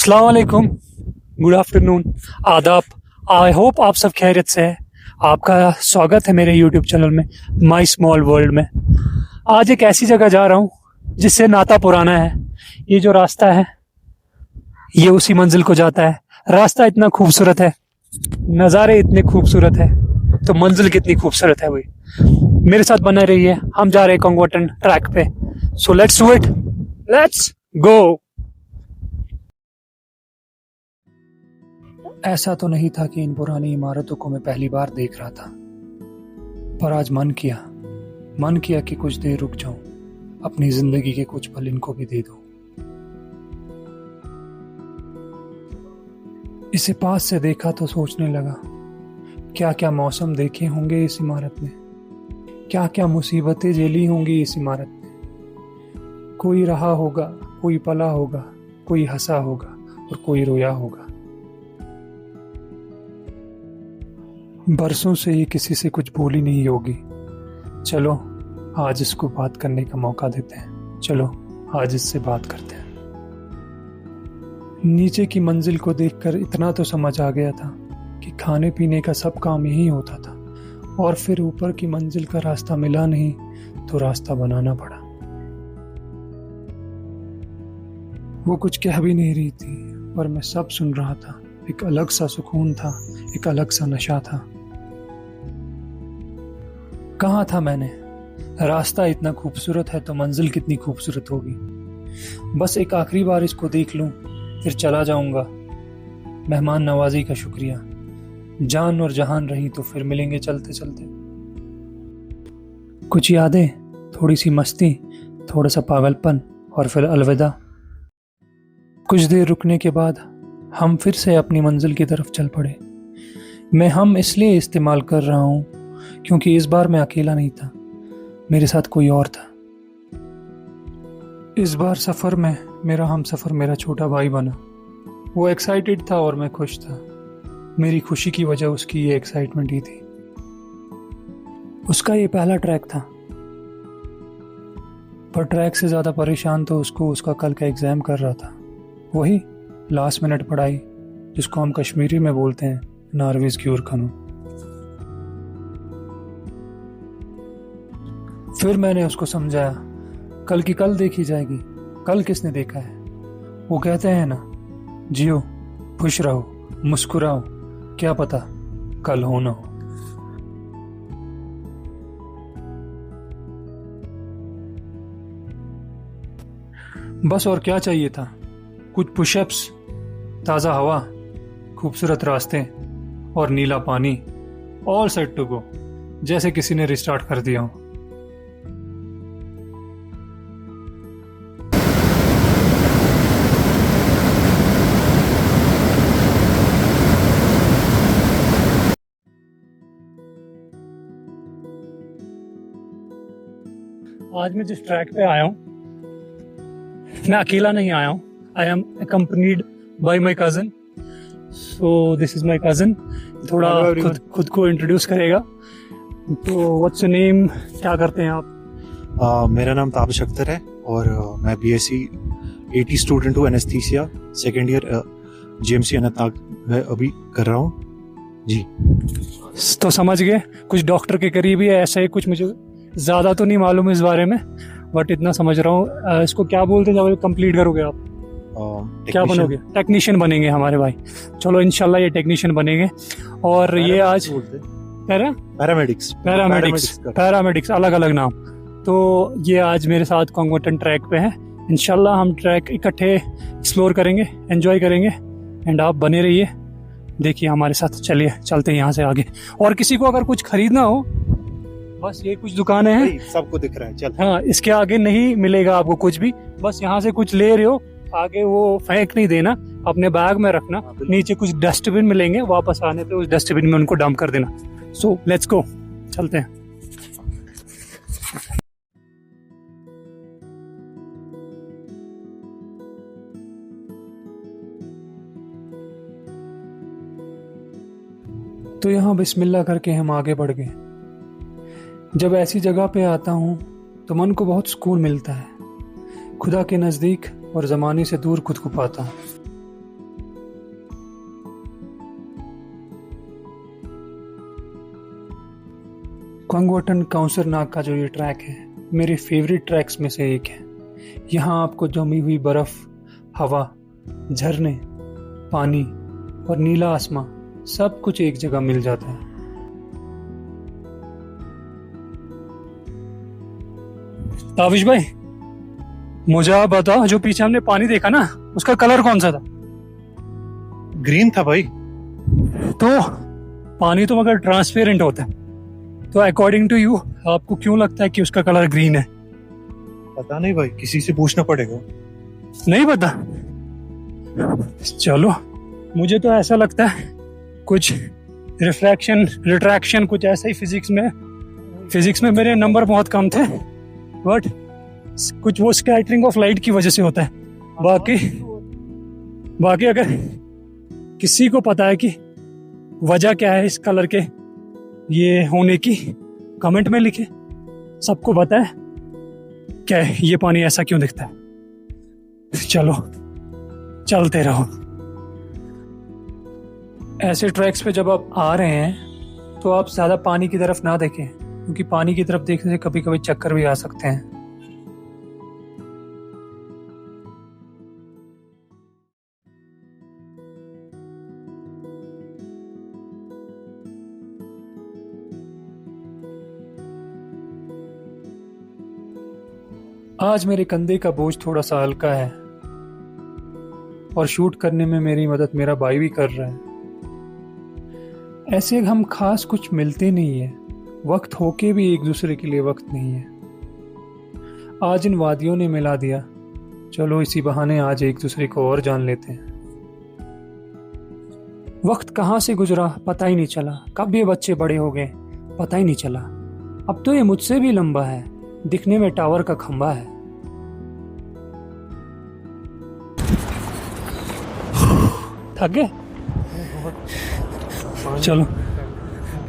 अस्सलाम वालेकुम, good afternoon, आदाब। आई होप आप सब खैरियत से हैं। आपका स्वागत है मेरे यूट्यूब चैनल में, माई स्मॉल वर्ल्ड में। आज एक ऐसी जगह जा रहा हूँ जिससे नाता पुराना है। ये जो रास्ता है ये उसी मंजिल को जाता है। रास्ता इतना खूबसूरत है, नज़ारे इतने खूबसूरत है, तो मंजिल कितनी खूबसूरत है वही। मेरे साथ बने रहिए, हम जा रहे हैं कंगोटन ट्रैक पे। So let's do it, let's go. ऐसा तो नहीं था कि इन पुरानी इमारतों को मैं पहली बार देख रहा था, पर आज मन किया कि कुछ देर रुक जाऊं, अपनी जिंदगी के कुछ पल इनको भी दे दूं। इसे पास से देखा तो सोचने लगा, क्या क्या मौसम देखे होंगे इस इमारत में, क्या क्या मुसीबतें झेली होंगी इस इमारत में। कोई रहा होगा, कोई पला होगा, कोई हंसा होगा और कोई रोया होगा। बरसों से ये किसी से कुछ बोली नहीं होगी। चलो आज इसको बात करने का मौका देते हैं, चलो आज इससे बात करते हैं। नीचे की मंजिल को देखकर इतना तो समझ आ गया था कि खाने पीने का सब काम यही होता था, और फिर ऊपर की मंजिल का रास्ता मिला नहीं तो रास्ता बनाना पड़ा। वो कुछ कह भी नहीं रही थी, पर मैं सब सुन रहा था। एक अलग सा सुकून था, एक अलग सा नशा था। कहाँ था मैंने? रास्ता इतना खूबसूरत है तो मंजिल कितनी खूबसूरत होगी। बस एक आखिरी बार इसको देख लूं, फिर चला जाऊंगा। मेहमान नवाजी का शुक्रिया। जान और जहान रही तो फिर मिलेंगे चलते चलते। कुछ यादें, थोड़ी सी मस्ती, थोड़ा सा पागलपन और फिर अलविदा। कुछ देर रुकने के बाद हम फिर से अपनी मंजिल की तरफ चल पड़े। मैं हम इसलिए इस्तेमाल कर रहा हूँ क्योंकि इस बार मैं अकेला नहीं था, मेरे साथ कोई और था। इस बार सफर में मेरा हमसफर मेरा छोटा भाई बना। वो एक्साइटेड था और मैं खुश था। मेरी खुशी की वजह उसकी ये एक्साइटमेंट ही थी। उसका ये पहला ट्रैक था, पर ट्रैक से ज्यादा परेशान तो उसको उसका कल का एग्जाम कर रहा था। वही लास्ट मिनट पढ़ाई, जिसको हम कश्मीरी में बोलते हैं नारविज ग्यूर खनू। फिर मैंने उसको समझाया, कल की कल देखी जाएगी, कल किसने देखा है। वो कहते हैं ना, जियो, खुश रहो, मुस्कुराओ, क्या पता कल हो ना हो। बस और क्या चाहिए था? कुछ पुशअप्स, ताज़ा हवा, खूबसूरत रास्ते और नीला पानी। ऑल सेट टू गो, जैसे किसी ने रिस्टार्ट कर दिया हो। आज मैं जिस ट्रैक पे आया हूँ, मैं अकेला नहीं आया हूँ। I am accompanied by my cousin. So this is my cousin. थोड़ा खुद को इंट्रोड्यूस करेगा। तो व्हाट्स योर नेम, क्या करते हैं आप? मेरा नाम ताबिश अख्तर है और मैं बीएससी 80 स्टूडेंट हूँ, anaesthesia second year, GMC Anantnag में अभी कर रहा हूँ जी। तो समझ गए, कुछ डॉक्टर के करीब ही है ऐसा ही कुछ। मुझे ज़्यादा तो नहीं मालूम इस बारे में, बट इतना समझ रहा हूँ। इसको क्या बोलते हैं जब कंप्लीट करोगे आप? क्या बनोगे? टेक्नीशियन बनेंगे हमारे भाई। चलो इंशाल्लाह ये टेक्नीशियन बनेंगे। और ये आज पैरामेडिक्स अलग अलग नाम। तो ये आज मेरे साथ कंगोटन ट्रैक पे है। इंशाल्लाह हम ट्रैक इकट्ठे एक्सप्लोर करेंगे, एंजॉय करेंगे। एंड आप बने रहिए, देखिए हमारे साथ। चलिए चलते हैं यहाँ से आगे। और किसी को अगर कुछ खरीदना हो, बस ये कुछ दुकानें हैं, सबको दिख रहा है। चल हाँ, इसके आगे नहीं मिलेगा आपको कुछ भी। बस यहाँ से कुछ ले रहे हो, आगे वो फेंक नहीं देना, अपने बैग में रखना। नीचे कुछ डस्टबिन मिलेंगे, वापस आने पे उस डस्टबिन में उनको डंप कर देना। सो लेट्स गो, चलते हैं। तो यहाँ बिस्मिल्लाह करके हम आगे बढ़ गए। जब ऐसी जगह पे आता हूँ तो मन को बहुत सुकून मिलता है। खुदा के नज़दीक और ज़माने से दूर खुद को पाता हूँ। कंगोटन काउंसर नाग का जो ये ट्रैक है मेरे फेवरेट ट्रैक्स में से एक है। यहाँ आपको जमी हुई बर्फ, हवा, झरने, पानी और नीला आसमां सब कुछ एक जगह मिल जाता है। ताविश भाई, मुझे आप बताओ, जो पीछे हमने पानी देखा ना, उसका कलर कौन सा था? ग्रीन था भाई। तो पानी तो मगर ट्रांसपेरेंट होता है, तो अकॉर्डिंग टू यू आपको क्यों लगता है कि उसका कलर ग्रीन है? पता नहीं भाई, किसी से पूछना पड़ेगा। नहीं पता? चलो, मुझे तो ऐसा लगता है कुछ रिफ्रैक्शन रिट्रैक्शन कुछ ऐसा ही। फिजिक्स में मेरे नंबर बहुत कम थे, बट कुछ वो स्कैटरिंग ऑफ लाइट की वजह से होता है। बाकी अगर किसी को पता है कि वजह क्या है इस कलर के ये होने की, कमेंट में लिखे। सबको पता है क्या है ये पानी ऐसा क्यों दिखता है। चलो चलते रहो। ऐसे ट्रैक्स पे जब आप आ रहे हैं तो आप ज्यादा पानी की तरफ ना देखें, क्योंकि पानी की तरफ देखने से कभी कभी चक्कर भी आ सकते हैं। आज मेरे कंधे का बोझ थोड़ा सा हल्का है और शूट करने में मेरी मदद मेरा भाई भी कर रहा है। ऐसे हम खास कुछ मिलते नहीं है, वक्त होके भी एक दूसरे के लिए वक्त नहीं है। आज इन वादियों ने मिला दिया, चलो इसी बहाने आज एक दूसरे को और जान लेते हैं। वक्त कहाँ से गुजरा पता ही नहीं चला, कब ये बच्चे बड़े हो गए पता ही नहीं चला। अब तो ये मुझसे भी लंबा है, दिखने में टावर का खंबा है। थक गए? चलो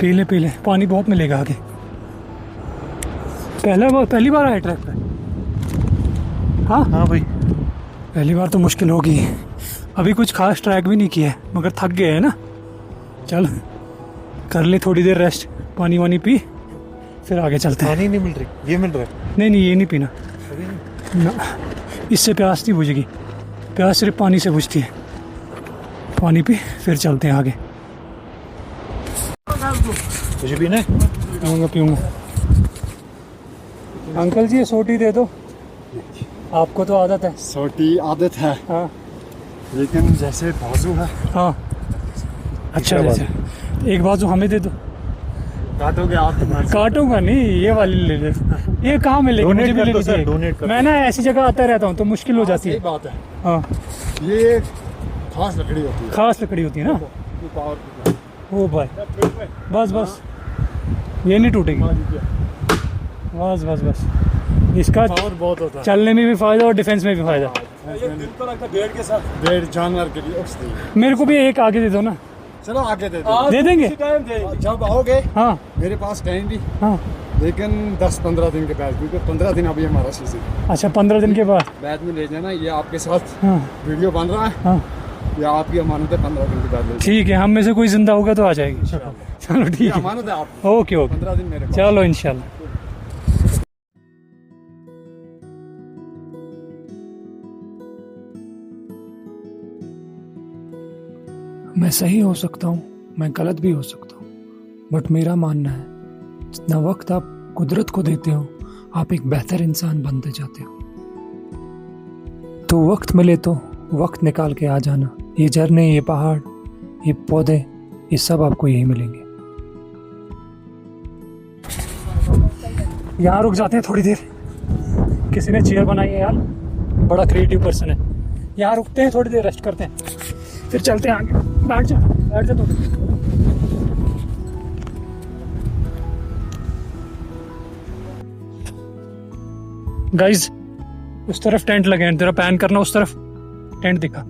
पी ले, पानी बहुत मिलेगा आगे। पहली बार आए ट्रैक पे? हाँ भाई, पहली बार तो मुश्किल होगी। अभी कुछ खास ट्रैक भी नहीं किया है, मगर थक गए है ना। चल कर ले थोड़ी देर रेस्ट, पानी वानी पी, फिर आगे चलते हैं। पानी नहीं मिल रही, ये मिल रहा है। नहीं ये नहीं पीना ना, इससे प्यास नहीं बुझेगी। प्यास सिर्फ पानी से बुझती है। पानी पी, फिर चलते हैं आगे। मुझे भी नहीं पीऊंगा। अंकल जी ये सोटी दे दो, आपको तो आदत है। छोटी आदत है, हाँ लेकिन जैसे बाजू है। हाँ अच्छा, जैसे एक बाजू हमें दे दो। काटोगे आप? काटूंगा नहीं, ये वाली ले ले। ये कहाँ मिलेगी? मुझे भी लेनी चाहिए। मैं ना ऐसी जगह आता रहता हूँ तो मुश्किल हो जाती है। सही बात है। हाँ, ये खास लकड़ी होती है। खास लकड़ी होती है ना। ओ भाई, बस ये नहीं टूटेगी। बस इसका पावर बहुत होता है। चलने में भी फायदा और डिफेंस में भी फायदा। बेड के साथ, बेड जानवर के लिए औषधि। मेरे को भी एक आगे दे दो ना। चलो आगे दे दो। दे देंगे जब आओगे। हाँ मेरे पास टाइम भी, हाँ। लेकिन 10-15 दिन के बाद, क्योंकि 15 दिन अभी हमारा सीजन। अच्छा 15 दिन के बाद में ले जाना। ये आपके साथ हाँ वीडियो बन रहा है। हाँ या आपकी अमानत है, 15 दिन के बाद ले ठीक है। हम में से कोई जिंदा होगा तो आ जाएगी। चलो ठीक है, अमानत है आप। ओके 15 दिन मेरे पास। चलो इंशाल्लाह। मैं सही हो सकता हूँ, मैं गलत भी हो सकता हूँ, बट मेरा मानना है जितना वक्त आप कुदरत को देते हो आप एक बेहतर इंसान बनते जाते हो। तो वक्त मिले तो वक्त निकाल के आ जाना। ये झरने, ये पहाड़, ये पौधे, ये सब आपको यही मिलेंगे। यहाँ रुक जाते हैं थोड़ी देर। किसी ने चेयर बनाई है यार, बड़ा क्रिएटिव पर्सन है। यहाँ रुकते हैं थोड़ी देर, रेस्ट करते हैं, फिर चलते हैं आगे। बैठ जा तो। गाइस उस तरफ टेंट लगे हैं, तेरा पैन करना, उस तरफ टेंट दिखा।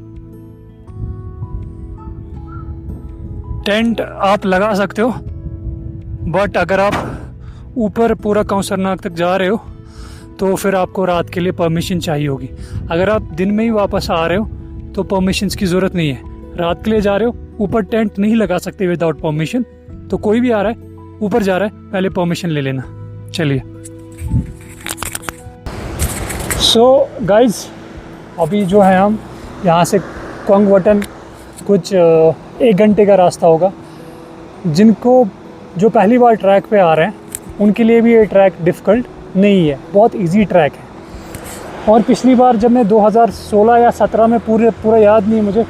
टेंट आप लगा सकते हो, बट अगर आप ऊपर पूरा काउंसरनाग तक जा रहे हो तो फिर आपको रात के लिए परमिशन चाहिए होगी। अगर आप दिन में ही वापस आ रहे हो तो परमिशन की ज़रूरत नहीं है। रात के लिए जा रहे हो, ऊपर टेंट नहीं लगा सकते विदाउट परमिशन। तो कोई भी आ रहा है ऊपर जा रहा है, पहले परमिशन ले लेना। चलिए। सो गाइज, अभी जो है हम यहाँ से कोंगवटन कुछ 1 घंटे का रास्ता होगा। जिनको जो पहली बार ट्रैक पे आ रहे हैं उनके लिए भी ये ट्रैक डिफ़िकल्ट नहीं है, बहुत इजी ट्रैक है। और पिछली बार जब मैं 2016 या 17 में पूरा याद नहीं मुझे,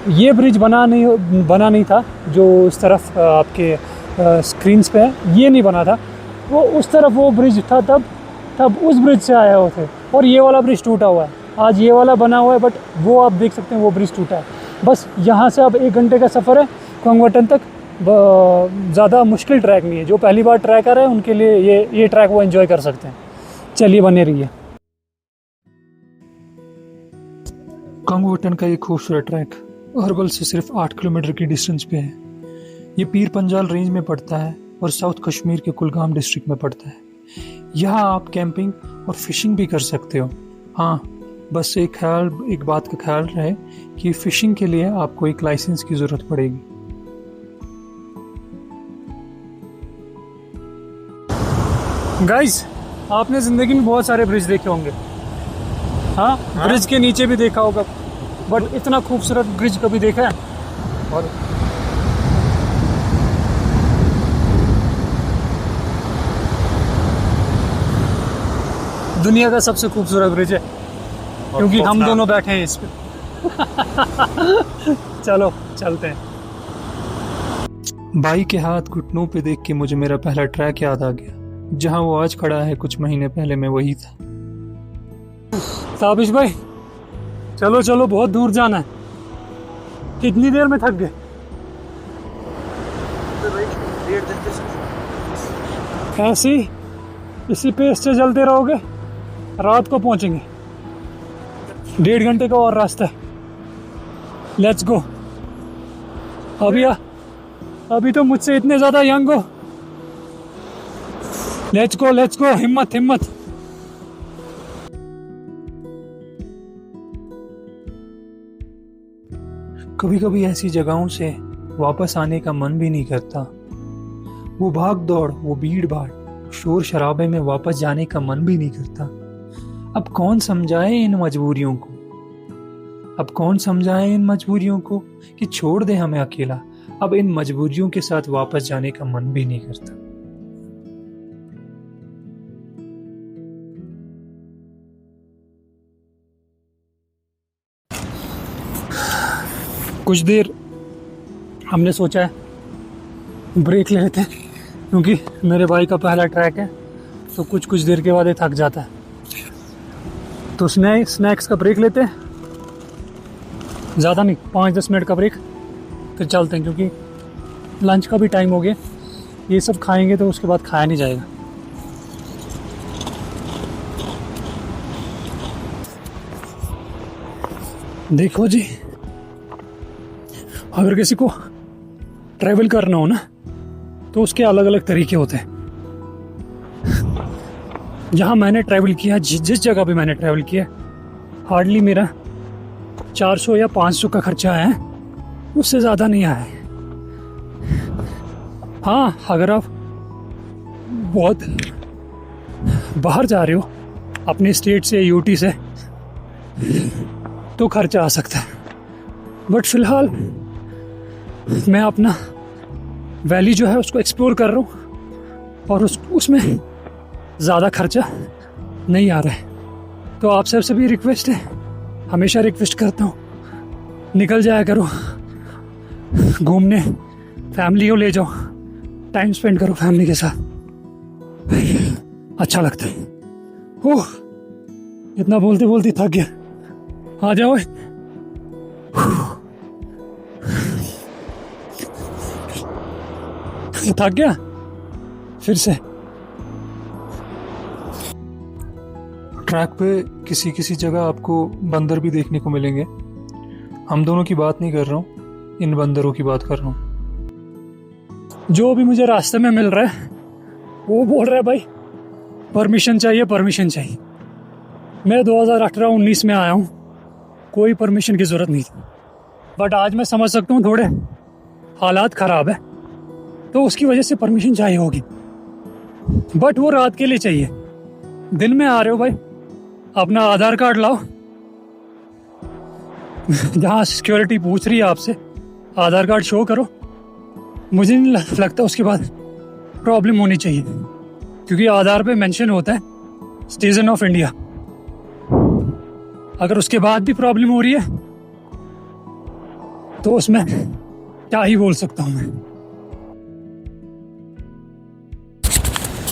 ये ब्रिज बना नहीं था जो इस तरफ आपके स्क्रीन्स पे है, ये नहीं बना था। वो उस तरफ वो ब्रिज था, तब उस ब्रिज से आए हुए थे। और ये वाला ब्रिज टूटा हुआ है, आज ये वाला बना हुआ है, बट वो आप देख सकते हैं वो ब्रिज टूटा है। बस यहाँ से अब 1 घंटे का सफ़र है कोंगवटन तक। ज़्यादा मुश्किल ट्रैक नहीं है, जो पहली बार ट्रैक आ रहे हैं उनके लिए ये ट्रैक वो एंजॉय कर सकते हैं। चलिए, बने रहिए। कोंगवटन का ये खूबसूरत ट्रैक अरवल से सिर्फ 8 किलोमीटर की डिस्टेंस पे है। ये पीर पंजाल रेंज में पड़ता है और साउथ कश्मीर के कुलगाम डिस्ट्रिक्ट में पड़ता है। यहाँ आप कैंपिंग और फिशिंग भी कर सकते हो। हाँ, बस एक बात का ख्याल रहे कि फिशिंग के लिए आपको एक लाइसेंस की ज़रूरत पड़ेगी। गाइस, आपने ज़िंदगी में बहुत सारे ब्रिज देखे होंगे। हाँ, ब्रिज के नीचे भी देखा होगा, बट इतना खूबसूरत ब्रिज कभी देखा है? और दुनिया का सबसे खूबसूरत ब्रिज है, क्योंकि हम दोनों बैठे हैं इस पे। चलो चलते हैं। भाई के हाथ घुटनों पे देख के मुझे मेरा पहला ट्रैक याद आ गया। जहाँ वो आज खड़ा है, कुछ महीने पहले मैं वही था। ताबिश भाई, चलो चलो, बहुत दूर जाना है। कितनी देर में थक गए? ऐसे ही इसी पेस से चलते रहोगे, रात को पहुंचेंगे। 1.5 घंटे का और रास्ता है। Let's go. अभी तो मुझसे इतने ज्यादा यंग हो। लेट्स गो, हिम्मत। कभी कभी ऐसी जगहों से वापस आने का मन भी नहीं करता। वो भाग दौड़, वो भीड़ भाड़, शोर शराबे में वापस जाने का मन भी नहीं करता। अब कौन समझाए इन मजबूरियों को कि छोड़ दे हमें अकेला। अब इन मजबूरियों के साथ वापस जाने का मन भी नहीं करता। कुछ देर हमने सोचा है ब्रेक ले लेते हैं, क्योंकि मेरे भाई का पहला ट्रैक है, तो कुछ देर के बाद ये थक जाता है। तो स्नैक्स का ब्रेक लेते हैं, ज़्यादा नहीं, 5-10 मिनट का ब्रेक, फिर चलते हैं, क्योंकि लंच का भी टाइम हो गया। ये सब खाएंगे तो उसके बाद खाया नहीं जाएगा। देखो जी, अगर किसी को ट्रैवल करना हो ना, तो उसके अलग अलग तरीके होते हैं। जहाँ मैंने ट्रैवल किया, जिस जगह पे मैंने ट्रैवल किया, हार्डली मेरा 400 या 500 का खर्चा आया है, उससे ज़्यादा नहीं आया है। हाँ, अगर आप बहुत बाहर जा रहे हो अपने स्टेट से, यूटी से, तो खर्चा आ सकता है। बट फिलहाल मैं अपना वैली जो है उसको एक्सप्लोर कर रहा हूँ, और उसमें ज़्यादा खर्चा नहीं आ रहा है। तो आप सबसे भी रिक्वेस्ट है, हमेशा रिक्वेस्ट करता हूँ, निकल जाया करो घूमने, फैमिली को ले जाओ, टाइम स्पेंड करो फैमिली के साथ, अच्छा लगता है। ओह, इतना बोलते बोलते थक गया। आ जाओ। थक गया फिर से। ट्रैक पे किसी जगह आपको बंदर भी देखने को मिलेंगे। हम दोनों की बात नहीं कर रहा हूँ, इन बंदरों की बात कर रहा हूँ। जो भी मुझे रास्ते में मिल रहा है वो बोल रहा है, भाई परमिशन चाहिए। मैं 2018-19 में आया हूँ, कोई परमिशन की ज़रूरत नहीं थी। बट आज मैं समझ सकता हूँ थोड़े हालात ख़राब है, तो तो उसकी वजह से परमिशन चाहिए होगी, बट वो रात के लिए चाहिए। दिन में आ रहे हो भाई, अपना आधार कार्ड लाओ। जहाँ सिक्योरिटी पूछ रही है आपसे, आधार कार्ड शो करो। मुझे नहीं लगता उसके बाद प्रॉब्लम होनी चाहिए, क्योंकि आधार पे मेंशन होता है सिटीजन ऑफ इंडिया। अगर उसके बाद भी प्रॉब्लम हो रही है तो उसमें क्या ही बोल सकता हूँ मैं।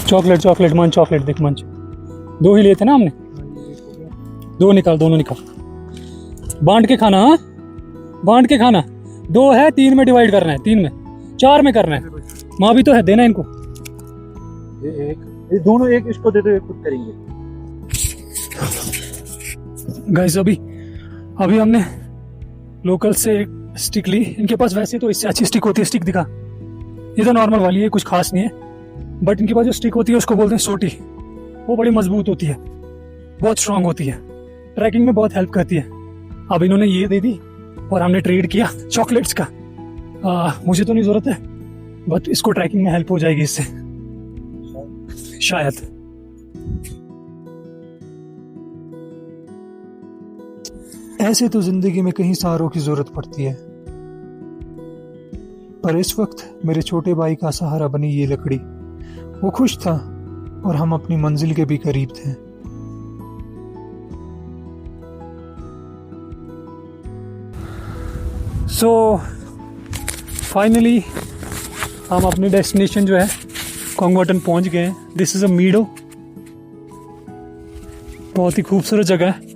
चॉकलेट चॉकलेट मंच, चॉकलेट देख मंच। 2 ही लिए थे ना हमने, 2 निकाल, दोनों निकाल। बांट के खाना, हाँ बांट के खाना। 2 है, 3 में डिवाइड करना है, 3 में 4 में करना है। माँ भी तो है, देना इनको। ये दोनों एक इसको दे दो, एक खुद करेंगे। गाइस अभी हमने लोकल से स्टिक ली। इनके पास वैसे तो इससे अच्छी स्टिक होती है। स्टिक दिखा, ये तो नॉर्मल वाली है, कुछ खास नहीं है, बट इनके पास जो स्टिक होती है उसको बोलते हैं सोटी। वो बड़ी मजबूत होती है, बहुत स्ट्रांग होती है, ट्रैकिंग में बहुत हेल्प करती है। अब इन्होंने ये दे दी और हमने ट्रेड किया चॉकलेट्स का। मुझे तो नहीं जरूरत है, बट इसको ट्रैकिंग में हेल्प हो जाएगी इससे शायद। ऐसे तो जिंदगी में कहीं सहारों की जरूरत पड़ती है, पर इस वक्त मेरे छोटे भाई का सहारा बनी ये लकड़ी। वो खुश था और हम अपनी मंजिल के भी करीब थे। सो फाइनली हम अपनी डेस्टिनेशन जो है कोंगवटन पहुंच गए हैं। दिस इज अ मीडो, बहुत ही खूबसूरत जगह है।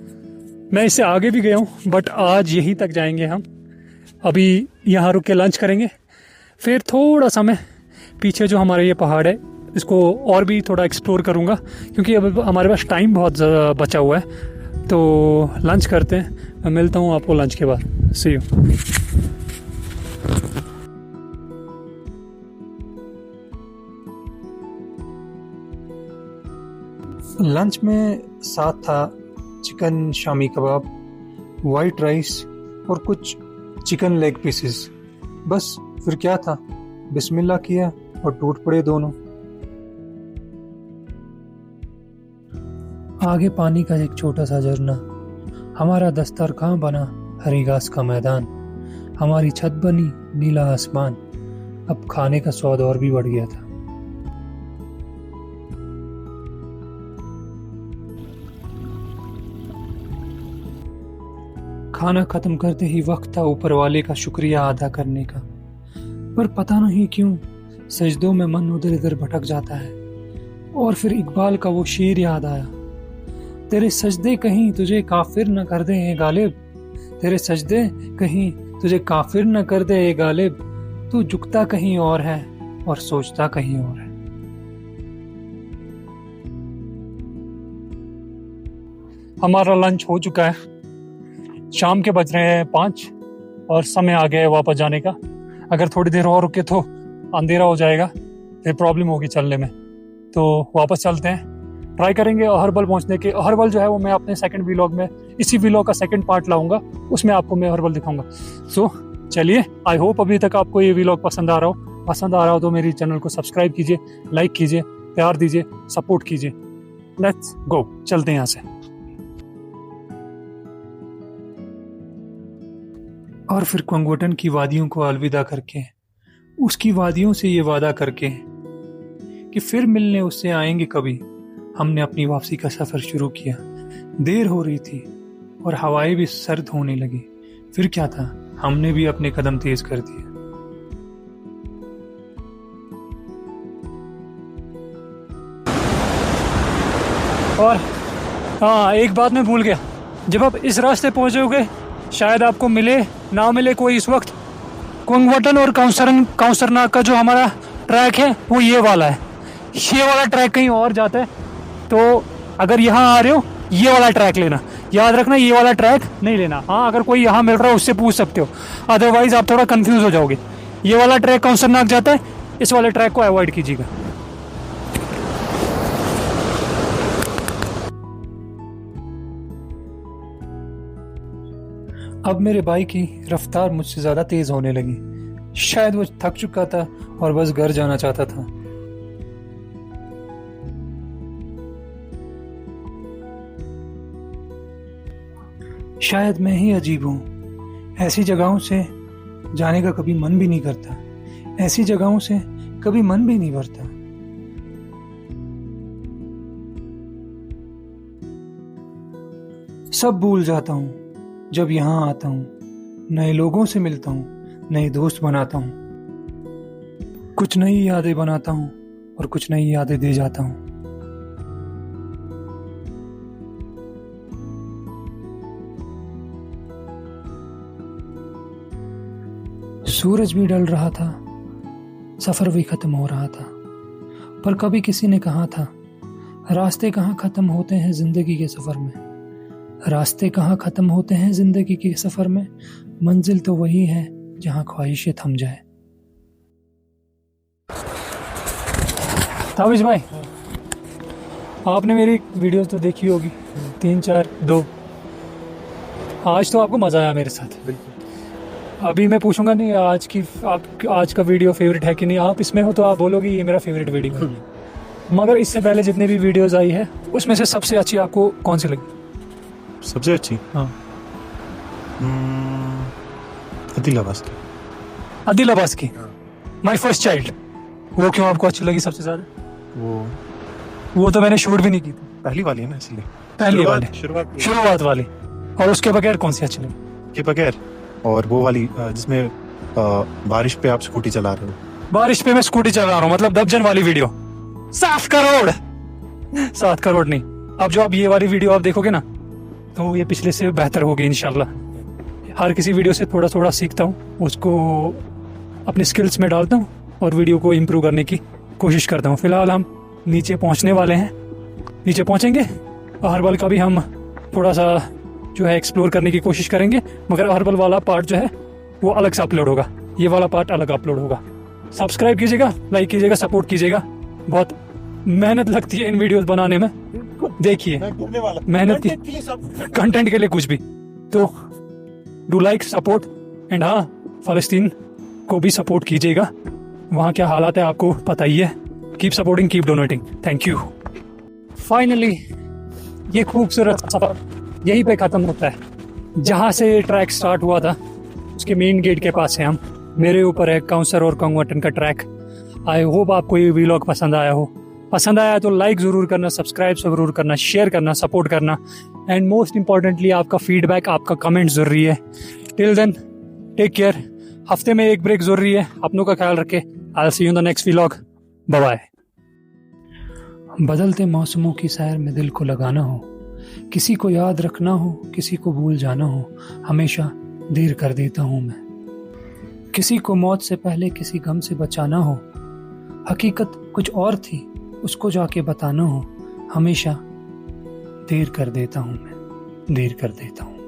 मैं इससे आगे भी गया हूँ, बट आज यहीं तक जाएंगे हम। अभी यहाँ रुक के लंच करेंगे, फिर थोड़ा सा मैं पीछे जो हमारा ये पहाड़ है इसको और भी थोड़ा एक्सप्लोर करूँगा, क्योंकि अब हमारे पास टाइम बहुत ज़्यादा बचा हुआ है। तो लंच करते हैं, मैं मिलता हूँ आपको लंच के बाद। सी यू। लंच में साथ था chicken shami kebab, white rice और कुछ चिकन लेग पीसेस। बस फिर क्या था, बिस्मिल्लाह किया और टूट पड़े दोनों। आगे पानी का एक छोटा सा झरना, हमारा दस्तरखां बना हरी घास का मैदान, हमारी छत बनी नीला आसमान। अब खाने का स्वाद और भी बढ़ गया था। खाना खत्म करते ही वक्त था ऊपर वाले का शुक्रिया अदा करने का, पर पता नहीं क्यों सजदों में मन उधर इधर भटक जाता है। और फिर इकबाल का वो शेर याद आया, तेरे सजदे कहीं तुझे काफिर न कर दे ए गालिब, तेरे सजदे कहीं तुझे काफिर न कर दे ए गालिब, तू झुकता कहीं और है और सोचता कहीं और है। हमारा लंच हो चुका है, शाम के बज रहे हैं 5 और समय आ गया है वापस जाने का। अगर थोड़ी देर और रुके तो अंधेरा हो जाएगा, फिर प्रॉब्लम होगी चलने में। तो वापस चलते हैं, ट्राई करेंगे अहरबल पहुंचने के। अहरबल जो है वो मैं अपने सेकंड व्लॉग में, इसी व्लॉग का सेकंड पार्ट लाऊंगा, उसमें आपको मैं अहरबल दिखाऊंगा। सो चलिए, आई होप अभी तक आपको ये व्लॉग पसंद आ रहा हो तो मेरी चैनल को सब्सक्राइब कीजिए, लाइक कीजिए, प्यार दीजिए, सपोर्ट कीजिए। लेट्स गो, चलते हैं यहाँ से। और फिर कोंगवटन की वादियों को अलविदा करके, उसकी वादियों से ये वादा करके कि फिर मिलने उससे आएंगे कभी, हमने अपनी वापसी का सफर शुरू किया। देर हो रही थी और हवाएं भी सर्द होने लगी। फिर क्या था, हमने भी अपने कदम तेज कर दिए। और हाँ, एक बात मैं भूल गया, जब आप इस रास्ते पहुंचोगे शायद आपको मिले ना मिले कोई इस वक्त, कोंगवटन और काउंसरनाग का जो हमारा ट्रैक है वो ये वाला है। ये वाला ट्रैक कहीं और जाता है, तो अगर यहाँ आ रहे हो ये वाला ट्रैक लेना, याद रखना ये वाला ट्रैक नहीं लेना। हाँ, अगर कोई यहाँ मिल रहा है उससे पूछ सकते हो, अदरवाइज आप थोड़ा कंफ्यूज हो जाओगे। ये वाला ट्रैक काउंसरनाग जाता है, इस वाले ट्रैक को अवॉइड कीजिएगा। अब मेरे बाइक की रफ्तार मुझसे ज़्यादा तेज़ होने लगी। शायद वो थक चुका था और बस घर जाना चाहता था। शायद मैं ही अजीब हूं, ऐसी जगहों से जाने का कभी मन भी नहीं करता, ऐसी जगहों से कभी मन भी नहीं भरता। सब भूल जाता हूं जब यहां आता हूं, नए लोगों से मिलता हूं, नए दोस्त बनाता हूं, कुछ नई यादें बनाता हूं और कुछ नई यादें दे जाता हूं। सूरज भी ढल रहा था, सफर भी खत्म हो रहा था, पर कभी किसी ने कहा था, रास्ते कहाँ खत्म होते हैं जिंदगी के सफर में, रास्ते कहाँ खत्म होते हैं जिंदगी के सफर में, मंजिल तो वही है जहां ख्वाहिशें थम जाए। ताबिश भाई, आपने मेरी वीडियोस तो देखी होगी, 3 4 2। आज तो आपको मजा आया मेरे साथ। अभी मैं पूछूंगा नहीं आज का वीडियो फेवरेट है कि नहीं, आप इसमें हो तो आप बोलोगे ये मेरा फेवरेट वीडियो है। मगर इससे पहले जितने भी वीडियोस आई है उसमें से सबसे अच्छी आपको कौन सी लगी? सबसे अच्छी? हाँ, अदिल अब्बास की। अदिल अब्बास की माय फर्स्ट चाइल्ड। वो क्यों आपको अच्छी लगी सबसे ज्यादा? वो तो मैंने शूट भी नहीं की थी। पहली वाली है ना, इसलिए। पहली वाली, शुरुआत वाली। और उसके बगैर कौन सी अच्छी लगी? के बगैर, और वो वाली जिसमें बारिश पे आप स्कूटी चला रहे हो। बारिश पे मैं स्कूटी चला रहा हूँ, मतलब दबजन वाली वीडियो। 7 करोड़ 7 करोड़ नहीं। अब जो आप ये वाली वीडियो आप देखोगे ना, तो ये पिछले से बेहतर होगी इंशाल्लाह। हर किसी वीडियो से थोड़ा थोड़ा सीखता हूँ, उसको अपने स्किल्स में डालता हूँ और वीडियो को इम्प्रूव करने की कोशिश करता हूँ। फिलहाल हम नीचे पहुँचने वाले हैं, नीचे पहुँचेंगे। अहरबल का भी हम थोड़ा सा जो है एक्सप्लोर करने की कोशिश करेंगे, मगर अहरबल वाला पार्ट जो है वो अलग से अपलोड होगा, ये वाला पार्ट अलग अपलोड होगा। सब्सक्राइब कीजिएगा, लाइक कीजिएगा, सपोर्ट कीजिएगा। बहुत मेहनत लगती है इन वीडियोस बनाने में, देखिए मेहनत की, कंटेंट के लिए कुछ भी। तो डू लाइक, सपोर्ट एंड हाँ, फ़लस्तीन को भी सपोर्ट कीजिएगा। वहाँ क्या हालात है आपको पता ही है। Keep supporting, keep donating. Thank you. Finally ये खूबसूरत सफर यहीं पे ख़त्म होता है। जहाँ से ट्रैक स्टार्ट हुआ था उसके मेन गेट के पास है हम। मेरे ऊपर है काउंसर और कंगवटन का ट्रैक। आई होप आपको ये व्लॉग पसंद आया हो। पसंद आया तो लाइक ज़रूर करना, सब्सक्राइब ज़रूर करना, शेयर करना, सपोर्ट करना, एंड मोस्ट इम्पॉर्टेंटली आपका फीडबैक, आपका कमेंट ज़रूरी है। Till then take care. हफ्ते में एक ब्रेक ज़रूरी है, अपनों का ख्याल रखे। I see you in the next vlog. Bye bye. बदलते मौसमों की सैर में दिल को लगाना हो, किसी को याद रखना हो, किसी को भूल जाना हो, हमेशा देर कर देता हूँ मैं। किसी को मौत से पहले किसी गम से बचाना हो, हकीकत कुछ और थी उसको जाके बताना हो, हमेशा देर कर देता हूँ मैं, देर कर देता हूँ।